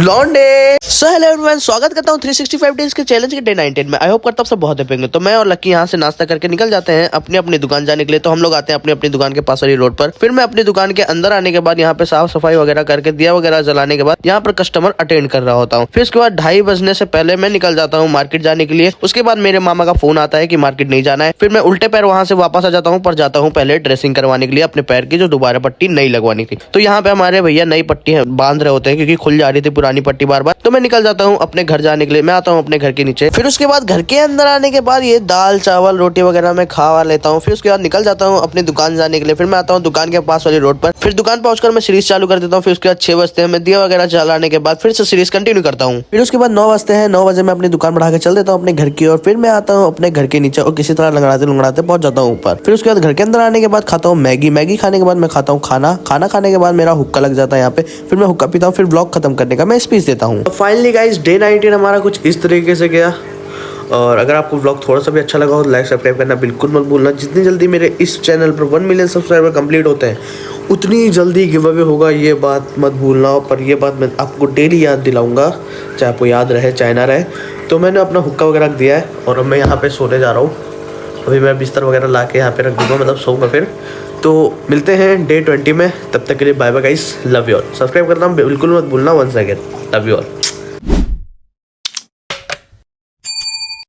लॉन्डे। So hello everyone, स्वागत करता हूँ 365 डेज के चैलेंज के डे 19 में। आई होप करता हूँ सब बहुत हैप्पी होंगे। तो मैं और लकी यहाँ से नाश्ता करके निकल जाते हैं अपनी अपनी दुकान जाने के लिए। तो हम लोग आते हैं अपनी अपनी दुकान के पास वाली रोड पर। फिर मैं अपनी दुकान के अंदर आने के बाद यहाँ पे साफ सफाई वगैरह करके दिया वगैरह जलाने के बाद यहाँ पर कस्टमर अटेंड कर रहा होता हूँ। फिर उसके बाद 2:30 बजने से पहले मैं निकल जाता हूँ मार्केट जाने के लिए। उसके बाद मेरे मामा का फोन आता है कि मार्केट नहीं जाना है। फिर मैं उल्टे पैर वहां से वापस आ जाता हूँ, पर जाता हूँ पहले ड्रेसिंग करवाने के लिए अपने पैर की, जो दोबारा पट्टी नहीं लगवानी थी। तो यहाँ पे हमारे भैया नई पट्टी बांध रहे होते हैं क्योंकि खुल जा रही थी पुरानी पट्टी बार बार। तो मैं निकल जाता हूँ अपने घर जाने के लिए। मैं आता हूँ अपने घर के नीचे। फिर उसके बाद घर के अंदर आने के बाद ये दाल चावल रोटी वगैरह मैं खा लेता हूँ। फिर उसके बाद निकल जाता हूँ अपनी दुकान जाने के लिए। फिर मैं आता हूँ दुकान के पास वाली रोड पर। फिर दुकान पहुंचकर मैं सीरीज चालू कर देता हूँ। फिर उसके बाद 6 बजते हैं, मैं दिया वगैरह जलाने के बाद फिर से सीरीज कंटिन्यू करता हूँ। फिर उसके बाद 9 बजते हैं, 9 बजे मैं अपनी दुकान बढ़ा के चल देता हूँ अपने घर की ओर। फिर मैं आता हूँ अपने घर के नीचे और किसी तरह लंगड़ाते पहुंच जाता हूँ ऊपर। फिर उसके बाद घर के अंदर आने के बाद खाता हूँ मैगी खाने के बाद मैं खाता हूँ खाना खाने के बाद मेरा हुक्का लग जाता है यहाँ पे। फिर मैं हुक्का पीता हूँ। फिर ब्लॉग खत्म करने का मैं स्पीच देता हूँ। फाइनली गाइस, डे 19 हमारा कुछ इस तरीके से गया। और अगर आपको व्लॉग थोड़ा सा भी अच्छा लगा हो तो लाइक सब्सक्राइब करना बिल्कुल मत भूलना। जितनी जल्दी मेरे इस चैनल पर 1 मिलियन सब्सक्राइबर कंप्लीट होते हैं उतनी जल्दी गिव अवे होगा, ये बात मत भूलना। पर ये बात मैं आपको डेली याद दिलाऊंगा, चाहे आपको याद रहे चाहे ना रहे। तो मैंने अपना हुक्का वगैरह रख दिया है और अब मैं यहाँ पे सोने जा रहा हूँ। अभी मैं बिस्तर वगैरह ला के यहाँ पे रख दूँगा, मतलब सोऊंगा फिर। तो मिलते हैं डे 20 में। तब तक के लिए bye bye guys, love you all. Subscribe करना बिल्कुल मत भूलना। Once again love you all.